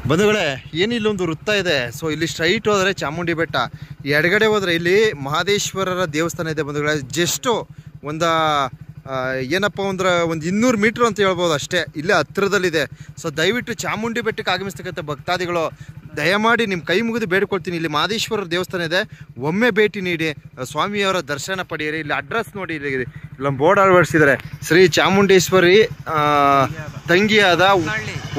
ಬಂಧುಗಳೇ, ಏನಿಲ್ಲೊಂದು ವೃತ್ತ ಇದೆ. ಸೊ ಇಲ್ಲಿ ಸ್ಟ್ರೈಟ್ ಹೋದರೆ ಚಾಮುಂಡಿ ಬೆಟ್ಟ, ಎಡಗಡೆ ಹೋದರೆ ಇಲ್ಲಿ ಮಹದೇಶ್ವರರ ದೇವಸ್ಥಾನ ಇದೆ. ಬಂಧುಗಳೇ, ಜಸ್ಟು ಒಂದು ಏನಪ್ಪ ಅಂದ್ರೆ ಒಂದು 200 ಮೀಟ್ರ್ ಅಂತ ಹೇಳ್ಬೋದು ಅಷ್ಟೇ, ಇಲ್ಲೇ ಹತ್ತಿರದಲ್ಲಿದೆ. ಸೊ ದಯವಿಟ್ಟು ಚಾಮುಂಡಿ ಬೆಟ್ಟಕ್ಕೆ ಆಗಮಿಸ್ತಕ್ಕಂಥ ಭಕ್ತಾದಿಗಳು ದಯಮಾಡಿ ನಿಮ್ಮ ಕೈ ಮುಗಿದು ಬೇಡ್ಕೊಳ್ತೀನಿ. ಇಲ್ಲಿ ಮಹದೇಶ್ವರರ ದೇವಸ್ಥಾನ ಇದೆ, ಒಮ್ಮೆ ಭೇಟಿ ನೀಡಿ ಸ್ವಾಮಿಯವರ ದರ್ಶನ ಪಡೆಯಿರಿ. ಇಲ್ಲಿ ಅಡ್ರೆಸ್ ನೋಡಿ, ಇಲ್ಲೊಂದು ಬೋರ್ಡ್ ಅಳವಡಿಸಿದ್ದಾರೆ. ಶ್ರೀ ಚಾಮುಂಡೇಶ್ವರಿ ತಂಗಿಯಾದ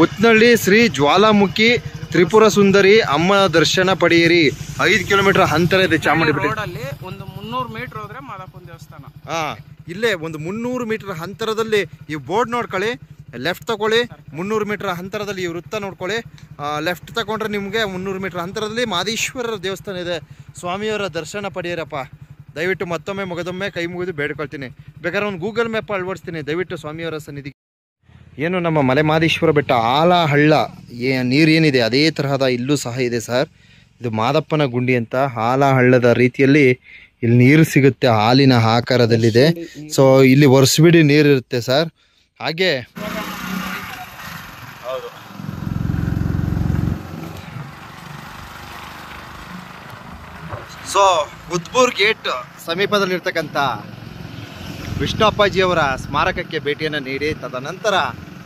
ಉತ್ನಳ್ಳಿ ಶ್ರೀ ಜ್ವಾಲಾಮುಖಿ ತ್ರಿಪುರ ಸುಂದರಿ ಅಮ್ಮ ದರ್ಶನ ಪಡೆಯಿರಿ. 5 ಕಿಲೋಮೀಟರ್ ಅಂತರ ಇದೆ ಚಾಮುಂಡಿ ಬೆಟ್ಟ. ಒಂದು 300 ಮೀಟರ್ ಹೋದ್ರೆ ಮಾದಪ್ಪನ ದೇವಸ್ಥಾನ. ಇಲ್ಲೇ ಒಂದು 300 ಮೀಟರ್ ಅಂತರದಲ್ಲಿ ಈ ಬೋರ್ಡ್ ನೋಡ್ಕೊಳ್ಳಿ, ಲೆಫ್ಟ್ ತಗೊಳ್ಳಿ. 300 ಮೀಟರ್ ಅಂತರದಲ್ಲಿ ಈ ವೃತ್ತ ನೋಡ್ಕೊಳ್ಳಿ, ಲೆಫ್ಟ್ ತಗೊಂಡ್ರೆ ನಿಮಗೆ 300 ಮೀಟರ್ ಅಂತರದಲ್ಲಿ ಮಹದೇಶ್ವರರ ದೇವಸ್ಥಾನ ಇದೆ. ಸ್ವಾಮಿಯವರ ದರ್ಶನ ಪಡೆಯಿರಪ್ಪ. ದಯವಿಟ್ಟು ಮತ್ತೊಮ್ಮೆ ಮಗದೊಮ್ಮೆ ಕೈ ಮುಗಿದು ಬೇಡ್ಕೊಳ್ತೀನಿ. ಬೇಕಾದ್ರೆ ಒಂದು ಗೂಗಲ್ ಮ್ಯಾಪ್ ಅಳವಡಿಸ್ತೀನಿ. ದಯವಿಟ್ಟು ಸ್ವಾಮಿಯವರ ಸನ್ನಿಧಿ. ಏನು ನಮ್ಮ ಮಲೆ ಮಹದೇಶ್ವರ ಬೆಟ್ಟ ಆಲ ಹಳ್ಳ ನೀರೇನಿದೆ ಅದೇ ತರಹದ ಇಲ್ಲೂ ಸಹ ಇದೆ ಸರ್. ಇದು ಮಾದಪ್ಪನ ಗುಂಡಿ ಅಂತ ಆಲ ಹಳ್ಳದ ರೀತಿಯಲ್ಲಿ ಇಲ್ಲಿ ನೀರು ಸಿಗುತ್ತೆ, ಹಾಲಿನ ಆಕಾರದಲ್ಲಿದೆ. ಸೊ ಇಲ್ಲಿ ವರ್ಷವಿಡೀ ನೀರಿರುತ್ತೆ ಸರ್. ಹಾಗೆ ಹೌದು, ಸೊ ಉದ್ಬೂರ್ ಗೇಟ್ ಸಮೀಪದಲ್ಲಿರ್ತಕ್ಕಂಥ ವಿಷ್ಣು ಅಪ್ಪಾಜಿಯವರ ಸ್ಮಾರಕಕ್ಕೆ ಭೇಟಿಯನ್ನು ನೀಡಿ ತದನಂತರ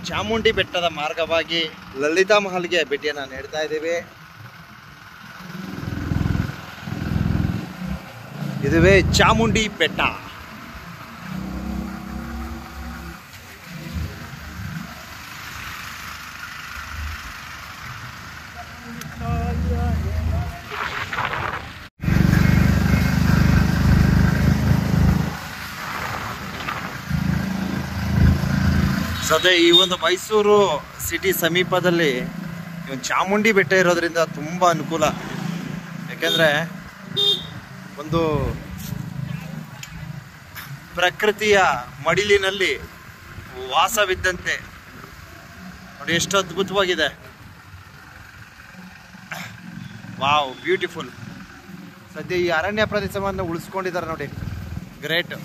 ಚಾಮುಂಡಿ ಬೆಟ್ಟದ ಮಾರ್ಗವಾಗಿ ಲಲಿತಾ ಮಹಲ್ಗೆ ಭೇಟಿಯನ್ನು ನೀಡ್ತಾ ಇದ್ದೀವಿ. ಇದುವೇ ಚಾಮುಂಡಿ ಬೆಟ್ಟ. ಸದ್ಯ ಈ ಒಂದು ಮೈಸೂರು ಸಿಟಿ ಸಮೀಪದಲ್ಲಿ ಒಂದು ಚಾಮುಂಡಿ ಬೆಟ್ಟ ಇರೋದ್ರಿಂದ ತುಂಬ ಅನುಕೂಲ. ಯಾಕೆಂದರೆ ಒಂದು ಪ್ರಕೃತಿಯ ಮಡಿಲಿನಲ್ಲಿ ವಾಸವಿದ್ದಂತೆ ನೋಡಿ, ಎಷ್ಟು ಅದ್ಭುತವಾಗಿದೆ. Wow, beautiful. ಸದ್ಯ ಈ ಅರಣ್ಯ ಪ್ರದೇಶವನ್ನು ಉಳಿಸ್ಕೊಂಡಿದ್ದಾರೆ ನೋಡಿ, ಗ್ರೇಟ್.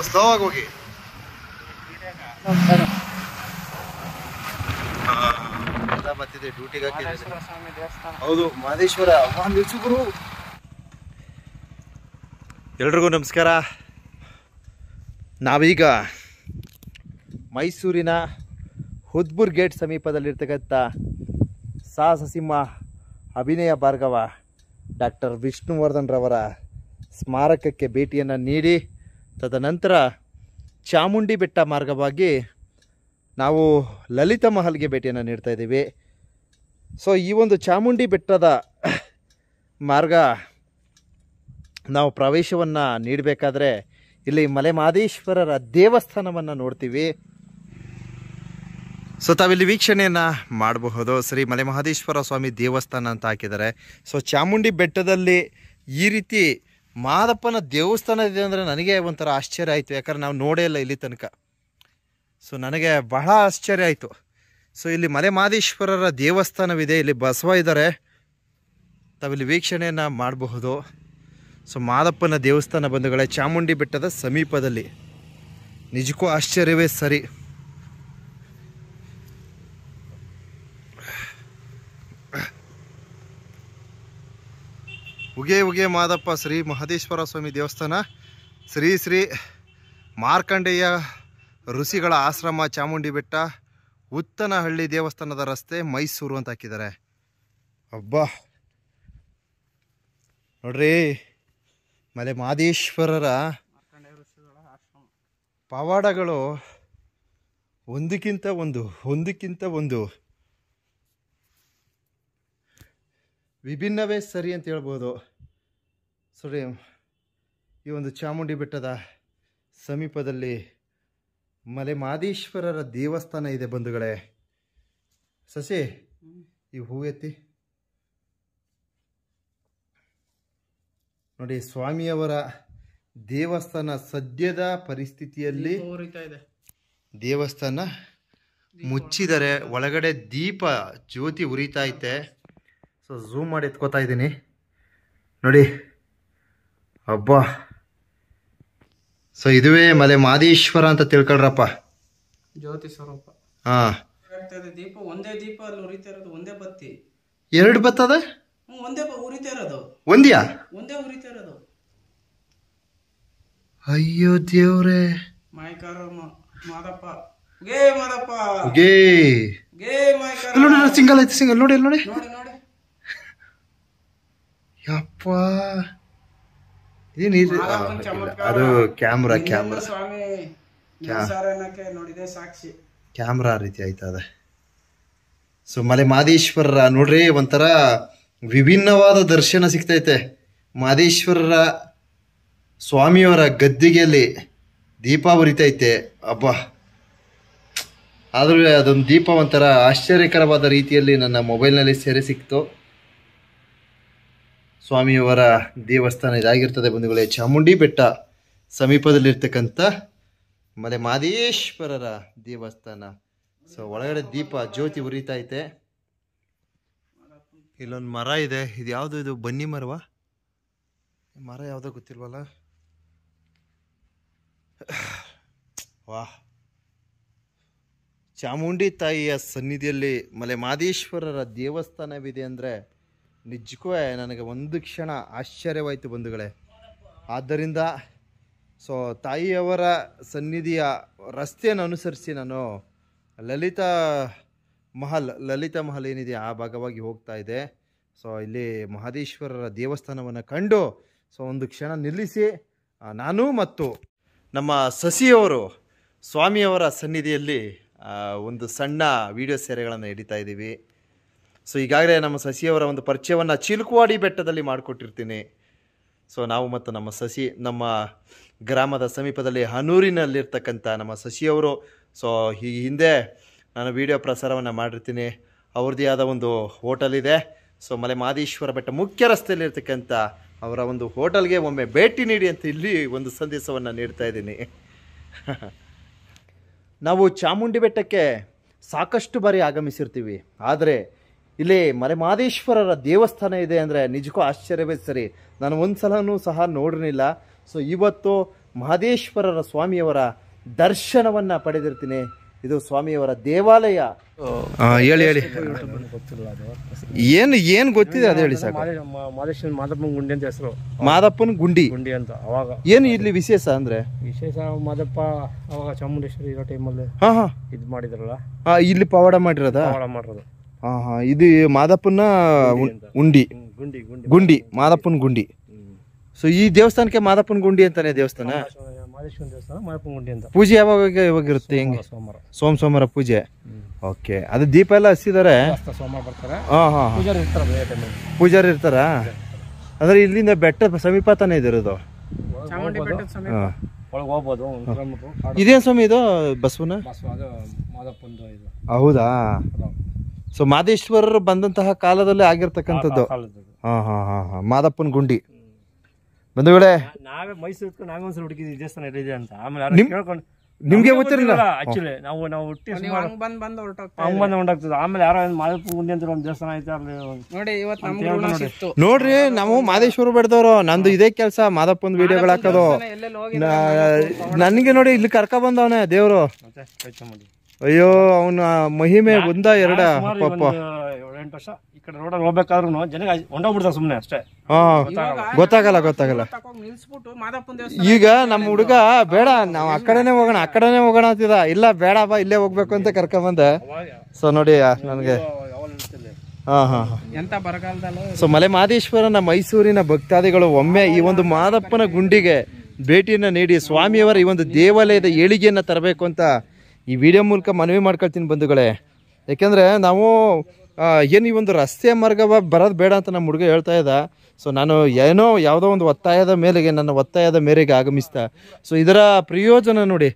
ಸ್ಲೋ ಆಗಿ ಹೋಗಿ. ಬರ್ತಿದೆ ಡ್ಯೂಟಿಗೆ ಹಾಕಿದ್ರೆ. ಹೌದು, ಮಹದೇಶ್ವರ. ಎಲ್ರಿಗೂ ನಮಸ್ಕಾರ. ನಾವೀಗ ಮೈಸೂರಿನ ಉದ್ಬೂರ್ ಗೇಟ್ ಸಮೀಪದಲ್ಲಿರ್ತಕ್ಕಂಥ ಸಾಹಸ ಸಿಂಹ ಅಭಿನಯ ಭಾರ್ಗವ ಡಾಕ್ಟರ್ ವಿಷ್ಣುವರ್ಧನ್ ರವರ ಸ್ಮಾರಕಕ್ಕೆ ಭೇಟಿಯನ್ನು ನೀಡಿ ತದನಂತರ ಚಾಮುಂಡಿ ಬೆಟ್ಟ ಮಾರ್ಗವಾಗಿ ನಾವು ಲಲಿತಾ ಮಹಲ್ಗೆ ಭೇಟಿಯನ್ನು ನೀಡ್ತಾ ಇದ್ದೀವಿ. ಸೊ ಈ ಒಂದು ಚಾಮುಂಡಿ ಬೆಟ್ಟದ ಮಾರ್ಗ ನಾವು ಪ್ರವೇಶವನ್ನು ನೀಡಬೇಕಾದ್ರೆ ಇಲ್ಲಿ ಮಲೆ ಮಹದೇಶ್ವರರ ದೇವಸ್ಥಾನವನ್ನು ನೋಡ್ತೀವಿ. ಸೊ ತಾವಿಲ್ಲಿ ವೀಕ್ಷಣೆಯನ್ನು ಮಾಡಬಹುದು. ಶ್ರೀ ಮಲೆ ಮಹದೇಶ್ವರ ಸ್ವಾಮಿ ದೇವಸ್ಥಾನ ಅಂತ ಹಾಕಿದ್ದಾರೆ. ಸೊ ಚಾಮುಂಡಿ ಬೆಟ್ಟದಲ್ಲಿ ಈ ರೀತಿ ಮಾದಪ್ಪನ ದೇವಸ್ಥಾನ ಇದೆ ಅಂದರೆ ನನಗೆ ಒಂಥರ ಆಶ್ಚರ್ಯ ಆಯಿತು. ಯಾಕಂದ್ರೆ ನಾವು ನೋಡೇ ಇಲ್ಲ ಇಲ್ಲಿ ತನಕ. ಸೊ ನನಗೆ ಬಹಳ ಆಶ್ಚರ್ಯ ಆಯಿತು. ಸೊ ಇಲ್ಲಿ ಮಲೆ ಮಹದೇಶ್ವರರ ದೇವಸ್ಥಾನವಿದೆ, ಇಲ್ಲಿ ಬಸವ ಇದ್ದಾರೆ, ತಾವಿಲ್ಲಿ ವೀಕ್ಷಣೆಯನ್ನು ಮಾಡಬಹುದು. ಸೊ ಮಾದಪ್ಪನ ದೇವಸ್ಥಾನ ಬಂಧುಗಳೇ ಚಾಮುಂಡಿ ಬೆಟ್ಟದ ಸಮೀಪದಲ್ಲಿ. ನಿಜಕ್ಕೂ ಆಶ್ಚರ್ಯವೇ ಸರಿ. ಉಗೆ ಉಗೆ ಮಾದಪ್ಪ ಶ್ರೀ ಮಹದೇಶ್ವರ ಸ್ವಾಮಿ ದೇವಸ್ಥಾನ, ಶ್ರೀ ಶ್ರೀ ಮಾರ್ಕಂಡೇಯ ಋಷಿಗಳ ಆಶ್ರಮ, ಚಾಮುಂಡಿ ಬೆಟ್ಟ, ಉತ್ತನಹಳ್ಳಿ ದೇವಸ್ಥಾನದ ರಸ್ತೆ, ಮೈಸೂರು ಅಂತ ಹಾಕಿದ್ದಾರೆ. ಅಬ್ಬಾ ನೋಡ್ರಿ, ಮಲೆ ಮಹದೇಶ್ವರರ ಪವಾಡಗಳು ಒಂದಕ್ಕಿಂತ ಒಂದು ವಿಭಿನ್ನವೇ ಸರಿ ಅಂತ ಹೇಳ್ಬೋದು. ಸರಿ, ಈ ಒಂದು ಚಾಮುಂಡಿ ಬೆಟ್ಟದ ಸಮೀಪದಲ್ಲಿ ಮಲೆ ಮಹದೇಶ್ವರರ ದೇವಸ್ಥಾನ ಇದೆ ಬಂಧುಗಳೇ. ಸಸಿ, ಈ ಹೂ ಎತ್ತಿ ನೋಡಿ. ಸ್ವಾಮಿಯವರ ದೇವಸ್ಥಾನ ಸದ್ಯದ ಪರಿಸ್ಥಿತಿಯಲ್ಲಿ ದೇವಸ್ಥಾನ ಮುಚ್ಚಿದರೆ, ಒಳಗಡೆ ದೀಪ ಜ್ಯೋತಿ ಉರಿತಾ ಐತೆ. ಸೊ ಝೂಮ್ ಮಾಡಿ ಎತ್ಕೋತಾ ಇದ್ದೀನಿ ನೋಡಿ. ಅಬ್ಬಾ, ಸೊ ಇದುವೇ ಮಲೆ ಮಹದೇಶ್ವರ ಅಂತ ತಿಳ್ಕೊಳ್ರಪ್ಪ. ಜ್ಯೋತಿ ಸ್ವರೂಪ. ಹಾ, ದೀಪ ಒಂದೇ ದೀಪ ಅಲ್ಲಿ ಉರಿತಾ ಇರೋದು, ಒಂದೇ ಬತ್ತಿ. ಎರಡು ಬತ್ತದ, ಒಂದೇ ಉರಿತಾ ಇರೋದು. ಒಂದ್ಯಾ? ಒಂದೇ ಉರಿತಾ ಇರೋದು. ಅಯ್ಯೋ ದೇವ್ರೆ. ಮಾಯಕಾರ ಮಾದಪ್ಪ, ಗೇ ಮಾದಪ್ಪ, ಗೇ ಗೇ ಮಾಯಕಾರ. ನೋಡಿ, ಸಿಂಗಲ್ ಐತೆ, ಸಿಂಗಲ್ ನೋಡಿ, ನೋಡಿ ನೋಡಿ ನೋಡಿ. ಯಪ್ಪ, ಏನಿದೆ ಅದು? ಕ್ಯಾಮ್ರಾ ಸ್ವಾಮಿ ನೋಡಿದೆ, ಸಾಕ್ಷಿ ಕ್ಯಾಮ್ರಾ ರೀತಿ ಆಯ್ತದ. ಸೊ ಮಲೆ ಮಹದೇಶ್ವರರ ನೋಡ್ರಿ, ಒಂಥರ ವಿಭಿನ್ನವಾದ ದರ್ಶನ ಸಿಗ್ತೈತೆ. ಮಹದೇಶ್ವರರ ಸ್ವಾಮಿಯವರ ಗದ್ದಿಗೆಯಲ್ಲಿ ದೀಪ ಉರಿತೈತೆ. ಅಬ್ಬಾ, ಆದ್ರೆ ಅದೊಂದು ದೀಪ ಒಂಥರ ಆಶ್ಚರ್ಯಕರವಾದ ರೀತಿಯಲ್ಲಿ ನನ್ನ ಮೊಬೈಲ್ನಲ್ಲಿ ಸೆರೆ ಸಿಕ್ತು. ಸ್ವಾಮಿಯವರ ದೇವಸ್ಥಾನ ಇದಾಗಿರ್ತದೆ ಬಂಧುಗಳೇ, ಚಾಮುಂಡಿ ಬೆಟ್ಟ ಸಮೀಪದಲ್ಲಿರ್ತಕ್ಕಂಥ ಮಲೆ ಮಹದೇಶ್ವರರ ದೇವಸ್ಥಾನ. ಸೊ ಒಳಗಡೆ ದೀಪ ಜ್ಯೋತಿ ಉರಿತಾ ಐತೆ. ಇಲ್ಲೊಂದು ಮರ ಇದೆ. ಇದು ಯಾವುದು? ಇದು ಬನ್ನಿ ಮರವಾ? ಮರ ಯಾವುದೋ ಗೊತ್ತಿಲ್ವಲ್ಲ. ವಾಹ್, ಚಾಮುಂಡಿ ತಾಯಿಯ ಸನ್ನಿಧಿಯಲ್ಲಿ ಮಲೆ ಮಹದೇಶ್ವರರ ದೇವಸ್ಥಾನವಿದೆ ಅಂದರೆ ನಿಜಕ್ಕೂ ನನಗೆ ಒಂದು ಕ್ಷಣ ಆಶ್ಚರ್ಯವಾಯಿತು ಬಂಧುಗಳೇ. ಆದ್ದರಿಂದ ಸೊ ತಾಯಿಯವರ ಸನ್ನಿಧಿಯ ರಸ್ತೆಯನ್ನು ಅನುಸರಿಸಿ ನಾನು ಲಲಿತಾ ಮಹಲ್ ಏನಿದೆ ಆ ಭಾಗವಾಗಿ ಹೋಗ್ತಾ ಇದೆ. ಸೊ ಇಲ್ಲಿ ಮಹದೇಶ್ವರರ ದೇವಸ್ಥಾನವನ್ನು ಕಂಡು ಸೊ ಒಂದು ಕ್ಷಣ ನಿಲ್ಲಿಸಿ ನಾನು ಮತ್ತು ನಮ್ಮ ಸಸಿಯವರು ಸ್ವಾಮಿಯವರ ಸನ್ನಿಧಿಯಲ್ಲಿ ಒಂದು ಸಣ್ಣ ವಿಡಿಯೋ ಸೆರೆಗಳನ್ನು ಹಿಡಿತಾ ಇದ್ದೀವಿ. ಸೊ ಈಗಾಗಲೇ ನಮ್ಮ ಸಸಿಯವರ ಒಂದು ಪರಿಚಯವನ್ನು ಚಿಲುಕುವಾಡಿ ಬೆಟ್ಟದಲ್ಲಿ ಮಾಡಿಕೊಟ್ಟಿರ್ತೀನಿ. ಸೊ ನಾವು ಮತ್ತು ನಮ್ಮ ಸಸಿ, ನಮ್ಮ ಗ್ರಾಮದ ಸಮೀಪದಲ್ಲಿ ಹನೂರಿನಲ್ಲಿರ್ತಕ್ಕಂಥ ನಮ್ಮ ಸಸಿಯವರು, ಸೊ ಈ ಹಿಂದೆ ನಾನು ವಿಡಿಯೋ ಪ್ರಸಾರವನ್ನು ಮಾಡಿರ್ತೀನಿ. ಅವ್ರದ್ದೇ ಆದ ಒಂದು ಹೋಟೆಲ್ ಇದೆ. ಸೊ ಮಲೆ ಮಹದೇಶ್ವರ ಬೆಟ್ಟ ಮುಖ್ಯ ರಸ್ತೆಯಲ್ಲಿರ್ತಕ್ಕಂಥ ಅವರ ಒಂದು ಹೋಟೆಲ್ಗೆ ಒಮ್ಮೆ ಭೇಟಿ ನೀಡಿ ಅಂತ ಇಲ್ಲಿ ಒಂದು ಸಂದೇಶವನ್ನು ನೀಡ್ತಾ ಇದ್ದೀನಿ. ನಾವು ಚಾಮುಂಡಿ ಬೆಟ್ಟಕ್ಕೆ ಸಾಕಷ್ಟು ಬಾರಿ ಆಗಮಿಸಿರ್ತೀವಿ, ಆದರೆ ಇಲ್ಲಿ ಮಲೆ ಮಹದೇಶ್ವರರ ದೇವಸ್ಥಾನ ಇದೆ ಅಂದರೆ ನಿಜಕ್ಕೂ ಆಶ್ಚರ್ಯವೇ ಸರಿ. ನಾನು ಒಂದು ಸಲನೂ ಸಹ ನೋಡಿರಲಿಲ್ಲ. ಸೊ ಇವತ್ತು ಮಹದೇಶ್ವರರ ಸ್ವಾಮಿಯವರ ದರ್ಶನವನ್ನು ಪಡೆದಿರ್ತೀನಿ. ಇದು ಸ್ವಾಮಿಯವರ ದೇವಾಲಯ. ಹೇಳಿ ಹೇಳಿ, ಏನು ಗೊತ್ತಿದೆ ಅದು ಹೇಳಿ ಸಾಕು. ಮಾದಪ್ಪನ ಗುಂಡಿ ಅಂತ ಹೆಸರು. ಮಾದಪ್ಪನ ಗುಂಡಿ ಅಂತ ಅವಾಗ ಏನು ಇಲ್ಲಿ ವಿಶೇಷ ಅಂದ್ರೆ? ವಿಶೇಷ ಮಾದಪ್ಪ ಅವಾಗ ಚಾಮುಂಡೇಶ್ವರಿ ಇರೋ ಟೈಮಲ್ಲಿ ಇದು ಮಾಡಿದ್ರಲ್ಲ, ಇಲ್ಲಿ ಪವಾಡ ಮಾಡಿರೋದಾ? ಮಾಡಿರೋದು. ಇದು ಮಾದಪ್ಪನ ಉಂಡಿ, ಗುಂಡಿ, ಮಾದಪ್ಪನ ಗುಂಡಿ. ಸೊ ಈ ದೇವಸ್ಥಾನಕ್ಕೆ ಮಾದಪ್ಪನ ಗುಂಡಿ ಅಂತಾನೆ ದೇವಸ್ಥಾನ. ಮಹದೇಶ್ವರ ದೇವಸ್ಥಾನ ಮಾದಪ್ಪನ ಗುಂಡಿ ಅಂತ. ಪೂಜೆ ಯಾವಾಗಿರುತ್ತೆ? ಹೆಂಗೆ? ಸೋಮವಾರ ಪೂಜೆ. ಓಕೆ, ಅದು ದೀಪ ಎಲ್ಲ ಹಚ್ಚಿದ್ದಾರೆ. ಸೋಮವಾರ ಬರ್ತಾರೆ. ಪೂಜಾರಿ ಇರ್ತಾರ. ಅಂದ್ರೆ ಇಲ್ಲಿಂದ ಬೆಟ್ಟ ಸಮೀಪ ತಾನೇ ಇದಿರೋದು. ಒಳಗೆ ಹೋಗ್ಬೋದು. ಇದೇನು ಸ್ವಾಮಿ ಇದು? ಬಸವನ? ಮಾದಪ್ಪಂದು ಇದು. ಹೌದಾ? ಸೊ ಮಹದೇಶ್ವರರು ಬಂದಂತಹ ಕಾಲದಲ್ಲಿ ಆಗಿರ್ತಕ್ಕಂಥದ್ದು. ಮಾದಪ್ಪನ ಗುಂಡಿ. ಬಂಧುಗಳೇ, ನಾವೇ ಮೈಸೂರು ನಾವೇ ಒಂದ್ಸಲ ಹುಡುಕಿದ್ವಿ ದೇವಸ್ಥಾನ ಎಲ್ಲಿದೆ ಅಂತ. ಆಮೇಲೆ ಕೇಳ್ಕೊಂಡು ನಿಮ್ಗೆ ಗೊತ್ತಿರಲಿಲ್ಲ? ಆಕ್ಚುಲಿ ನಾವು ಹುಟ್ಟಿ ನೀವು ಹಂಗ್ ಬಂದ್ ಹೊರಟೋಗ್ತಾ ಹಂಗ್ ಬಂದ್ ಹೊಂಟಾಗ್ತದೆ. ಆಮೇಲೆ ಯಾರೋ ಮಾದಪ್ಪ ಗುಂಡಿ ಅಂತ ಒಂದು ದೇವಸ್ಥಾನ ಐತೆ ಅಲ್ಲಿ ನೋಡಿ. ಇವತ್ತು ನಮ್ಗೆ ಋಣ ಸಿಕ್ತು ನೋಡ್ರಿ, ನಾವು ಮಾದೇಶ್ವರ ಬೆಡ್ದವ್ರು. ನಂದು ಇದೇ ಕೆಲಸ, ಮಾದಪ್ಪನ ವಿಡಿಯೋಗಳು ಹಾಕೋದು. ಎಲ್ಲೆಲ್ಲಿ ಹೋಗಿ ನನಗೆ ನೋಡಿ ಇಲ್ಲಿ ಕರ್ಕ ಬಂದವನೇ ದೇವ್ರು. ಅಯ್ಯೋ, ಅವನ ಮಹಿಮೆ ಒಂದ ಎರಡ ಪಾಪ. 8 ವರ್ಷ ಈ ಕಡೆ ರೋಡಲ್ಲಿ ಹೋಗ್ಬೇಕಾದ್ರೂ ಜನಕ್ಕೆ ಹೊಂಡೋಗ್ಬಿಡ್ತಾರೆ ಸುಮ್ಮನೆ ಅಷ್ಟೇ. ಗೊತ್ತಾಗಲ್ಲ. ನಿಲ್ಸ್ಬಿಟ್ಟು ಮಾದಪ್ಪನ ದೇವಸ್ಥಾನ. ಈಗ ನಮ್ಮ ಹುಡುಗ ಬೇಡ, ನಾವು ಆ ಕಡೆನೆ ಹೋಗೋಣ ಅಂತಿದ. ಇಲ್ಲ ಬೇಡ ಬಾ, ಇಲ್ಲೇ ಹೋಗ್ಬೇಕು ಅಂತ ಕರ್ಕೊಂಬಂದೆ. ಸೊ ನೋಡಿ ನನಗೆ ಎಂತ ಬರಗಾಲದಲ್ಲೂ. ಸೊ ಮಲೆ ಮಹದೇಶ್ವರನ ಮೈಸೂರಿನ ಭಕ್ತಾದಿಗಳು ಒಮ್ಮೆ ಈ ಒಂದು ಮಾದಪ್ಪನ ಗುಂಡಿಗೆ ಭೇಟಿಯನ್ನು ನೀಡಿ ಸ್ವಾಮಿಯವರ ಈ ಒಂದು ದೇವಾಲಯದ ಏಳಿಗೆಯನ್ನು ತರಬೇಕು ಅಂತ ಈ ವಿಡಿಯೋ ಮೂಲಕ ಮನವಿ ಮಾಡ್ಕೊಳ್ತೀನಿ ಬಂಧುಗಳೇ. ಯಾಕೆಂದರೆ ನಾವು ಏನು ಈ ಒಂದು ರಸ್ತೆ ಮಾರ್ಗವ ಬರೋದು ಬೇಡ ಅಂತ ನಮ್ಮ ಹುಡುಗ ಹೇಳ್ತಾ ಇದ್ದ. ಸೊ ನಾನು ಯಾವುದೋ ಒಂದು ನನ್ನ ಒತ್ತಾಯದ ಮೇರೆಗೆ ಆಗಮಿಸ್ತಾ. ಸೊ ಇದರ ಪ್ರಯೋಜನ ನೋಡಿ,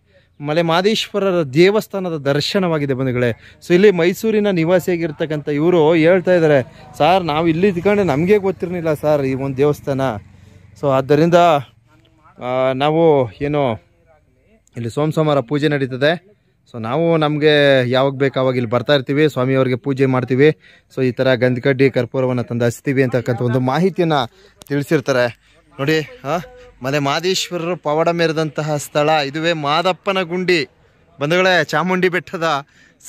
ಮಲೆ ಮಹದೇಶ್ವರರ ದೇವಸ್ಥಾನದ ದರ್ಶನವಾಗಿದೆ ಬಂಧುಗಳೇ. ಸೊ ಇಲ್ಲಿ ಮೈಸೂರಿನ ನಿವಾಸಿಯಾಗಿರ್ತಕ್ಕಂಥ ಇವರು ಹೇಳ್ತಾ ಇದ್ದಾರೆ, ಸರ್ ನಾವು ಇಲ್ಲಿ ಇದ್ಕೊಂಡೆ ನಮಗೆ ಗೊತ್ತಿರಲಿಲ್ಲ ಸರ್ ಈ ಒಂದು ದೇವಸ್ಥಾನ. ಸೊ ಆದ್ದರಿಂದ ನಾವು ಇಲ್ಲಿ ಸೋಮವಾರ ಪೂಜೆ ನಡೀತದೆ. ಸೊ ನಾವು ನಮಗೆ ಯಾವಾಗ ಬೇಕು ಅವಾಗ ಇಲ್ಲಿ ಬರ್ತಾ ಇರ್ತೀವಿ, ಸ್ವಾಮಿಯವ್ರಿಗೆ ಪೂಜೆ ಮಾಡ್ತೀವಿ. ಸೊ ಈ ಥರ ಗಂಧಕಡ್ಡಿ ಕರ್ಪೂರವನ್ನು ತಂದು ಹಚ್ತೀವಿ ಅಂತಕ್ಕಂಥ ಒಂದು ಮಾಹಿತಿಯನ್ನು ತಿಳಿಸಿರ್ತಾರೆ ನೋಡಿ. ಮಲೆ ಮಹದೇಶ್ವರರು ಪವಾಡ ಮೆರೆದಂತಹ ಸ್ಥಳ ಇದುವೇ ಮಾದಪ್ಪನ ಗುಂಡಿ ಬಂಧುಗಳೇ. ಚಾಮುಂಡಿ ಬೆಟ್ಟದ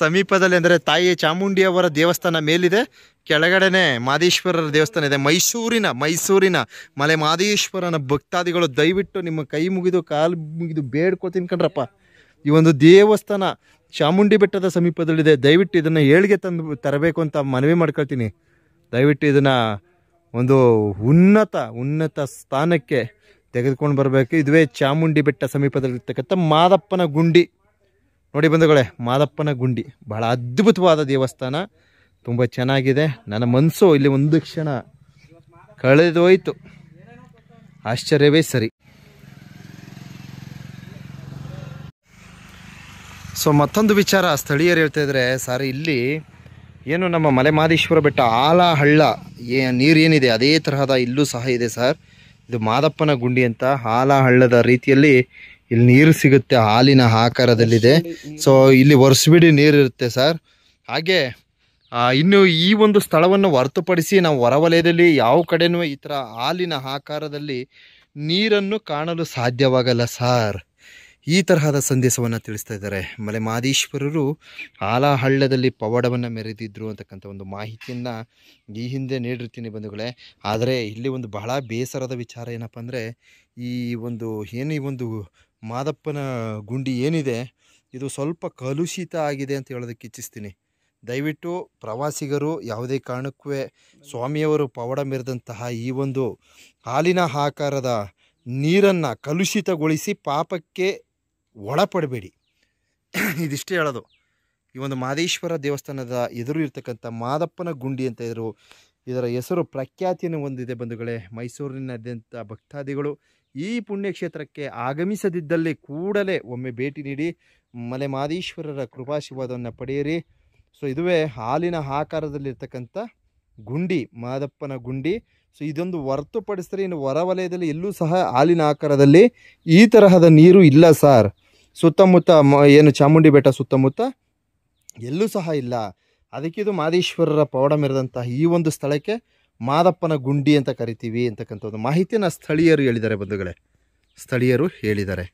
ಸಮೀಪದಲ್ಲಿ, ಅಂದರೆ ತಾಯಿ ಚಾಮುಂಡಿಯವರ ದೇವಸ್ಥಾನ ಮೇಲಿದೆ, ಕೆಳಗಡೆನೆ ಮಹದೇಶ್ವರರ ದೇವಸ್ಥಾನ ಇದೆ. ಮೈಸೂರಿನ ಮಲೆ ಮಹದೇಶ್ವರನ ಭಕ್ತಾದಿಗಳು ದಯವಿಟ್ಟು ನಿಮ್ಮ ಕೈ ಮುಗಿದು ಕಾಲು ಮುಗಿದು ಬೇಡ್ಕೊತೀನಿ ಕಣ್ರಪ್ಪ. ಈ ಒಂದು ದೇವಸ್ಥಾನ ಚಾಮುಂಡಿ ಬೆಟ್ಟದ ಸಮೀಪದಲ್ಲಿದೆ. ದಯವಿಟ್ಟು ಇದನ್ನು ಏಳಿಗೆ ತರಬೇಕು ಅಂತ ಮನವಿ ಮಾಡ್ಕೊಳ್ತೀನಿ. ದಯವಿಟ್ಟು ಇದನ್ನು ಒಂದು ಉನ್ನತ ಸ್ಥಾನಕ್ಕೆ ತೆಗೆದುಕೊಂಡು ಬರಬೇಕು. ಇದುವೇ ಚಾಮುಂಡಿ ಬೆಟ್ಟ ಸಮೀಪದಲ್ಲಿರ್ತಕ್ಕಂಥ ಮಾದಪ್ಪನ ಗುಂಡಿ ನೋಡಿ ಬಂಧುಗಳೇ. ಮಾದಪ್ಪನ ಗುಂಡಿ ಬಹಳ ಅದ್ಭುತವಾದ ದೇವಸ್ಥಾನ, ತುಂಬ ಚೆನ್ನಾಗಿದೆ. ನನ್ನ ಮನಸ್ಸು ಇಲ್ಲಿ ಒಂದು ಕ್ಷಣ ಕಳೆದೋಯ್ತು, ಆಶ್ಚರ್ಯವೇ ಸರಿ. ಸೊ ಮತ್ತೊಂದು ವಿಚಾರ, ಸ್ಥಳೀಯರು ಹೇಳ್ತಾ ಇದ್ದಾರೆ, ಸರ್ ಇಲ್ಲಿ ಏನು ನಮ್ಮ ಮಲೆ ಮಹದೇಶ್ವರ ಬೆಟ್ಟ ಆಲ ಹಳ್ಳ ನೀರೇನಿದೆ ಅದೇ ತರಹದ ಇಲ್ಲೂ ಸಹ ಇದೆ ಸರ್. ಇದು ಮಾದಪ್ಪನ ಗುಂಡಿ ಅಂತ. ಆಲ ಹಳ್ಳದ ರೀತಿಯಲ್ಲಿ ಇಲ್ಲಿ ನೀರು ಸಿಗುತ್ತೆ, ಹಾಲಿನ ಆಕಾರದಲ್ಲಿದೆ. ಸೊ ಇಲ್ಲಿ ವರ್ಷವಿಡೀ ನೀರಿರುತ್ತೆ ಸರ್. ಹಾಗೆ ಇನ್ನು ಈ ಒಂದು ಸ್ಥಳವನ್ನು ಹೊರತುಪಡಿಸಿ ನಾವು ಹೊರವಲಯದಲ್ಲಿ ಯಾವ ಕಡೆನೂ ಈ ಥರ ಹಾಲಿನ ಆಕಾರದಲ್ಲಿ ನೀರನ್ನು ಕಾಣಲು ಸಾಧ್ಯವಾಗಲ್ಲ ಸರ್. ಈ ತರಹದ ಸಂದೇಶವನ್ನು ತಿಳಿಸ್ತಾ ಇದ್ದಾರೆ. ಮಲೆ ಮಹದೇಶ್ವರರು ಆಲಹಳ್ಳದಲ್ಲಿ ಪವಾಡವನ್ನು ಮೆರೆದಿದ್ರು ಅಂತಕ್ಕಂಥ ಒಂದು ಮಾಹಿತಿಯನ್ನು ಈ ಹಿಂದೆ ನೀಡಿರ್ತೀನಿ ಬಂಧುಗಳೇ. ಆದರೆ ಇಲ್ಲಿ ಒಂದು ಬಹಳ ಬೇಸರದ ವಿಚಾರ ಏನಪ್ಪ ಅಂದರೆ, ಈ ಒಂದು ಮಾದಪ್ಪನ ಗುಂಡಿ ಏನಿದೆ ಇದು ಸ್ವಲ್ಪ ಕಲುಷಿತ ಆಗಿದೆ ಅಂತ ಹೇಳೋದಕ್ಕೆ ಇಚ್ಛಿಸ್ತೀನಿ. ದಯವಿಟ್ಟು ಪ್ರವಾಸಿಗರು ಯಾವುದೇ ಕಾರಣಕ್ಕೂ ಸ್ವಾಮಿಯವರು ಪವಾಡ ಮೆರೆದಂತಹ ಈ ಒಂದು ಹಾಲಿನ ಆಕಾರದ ನೀರನ್ನು ಕಲುಷಿತಗೊಳಿಸಿ ಪಾಪಕ್ಕೆ ಒಳಪಡಬೇಡಿ. ಇದಿಷ್ಟೇ ಹೇಳೋದು. ಈ ಒಂದು ಮಹದೇಶ್ವರ ದೇವಸ್ಥಾನದ ಎದುರು ಇರ್ತಕ್ಕಂಥ ಮಾದಪ್ಪನ ಗುಂಡಿ ಅಂತ ಇದರ ಹೆಸರು ಪ್ರಖ್ಯಾತಿಯನ್ನು ಹೊಂದಿದೆ ಬಂಧುಗಳೇ. ಮೈಸೂರಿನಾದ್ಯಂತ ಭಕ್ತಾದಿಗಳು ಈ ಪುಣ್ಯಕ್ಷೇತ್ರಕ್ಕೆ ಆಗಮಿಸದಿದ್ದಲ್ಲಿ ಕೂಡಲೇ ಒಮ್ಮೆ ಭೇಟಿ ನೀಡಿ ಮಲೆ ಮಹದೇಶ್ವರರ ಕೃಪಾಶೀರ್ವಾದವನ್ನು ಪಡೆಯಿರಿ. ಸೊ ಇದುವೇ ಹಾಲಿನ ಆಕಾರದಲ್ಲಿರ್ತಕ್ಕಂಥ ಗುಂಡಿ, ಮಾದಪ್ಪನ ಗುಂಡಿ. ಸೊ ಇದೊಂದು ಹೊರತುಪಡಿಸಿದರೆ ಇನ್ನು ಹೊರವಲಯದಲ್ಲಿ ಎಲ್ಲೂ ಸಹ ಹಾಲಿನ ಆಕಾರದಲ್ಲಿ ಈ ತರಹದ ನೀರು ಇಲ್ಲ ಸರ್. ಸುತ್ತಮುತ್ತ ಏನು ಚಾಮುಂಡಿ ಬೆಟ್ಟ ಸುತ್ತಮುತ್ತ ಎಲ್ಲೂ ಸಹ ಇಲ್ಲ. ಅದಕ್ಕೆ ಇದು ಮಹದೇಶ್ವರರ ಪವಾಡ ಮೆರೆದಂತಹ ಈ ಒಂದು ಸ್ಥಳಕ್ಕೆ ಮಾದಪ್ಪನ ಗುಂಡಿ ಅಂತ ಕರಿತೀವಿ ಅಂತಕ್ಕಂಥ ಒಂದು ಮಾಹಿತಿಯನ್ನು ಸ್ಥಳೀಯರು ಹೇಳಿದ್ದಾರೆ ಬಂಧುಗಳೇ. ಸ್ಥಳೀಯರು ಹೇಳಿದ್ದಾರೆ.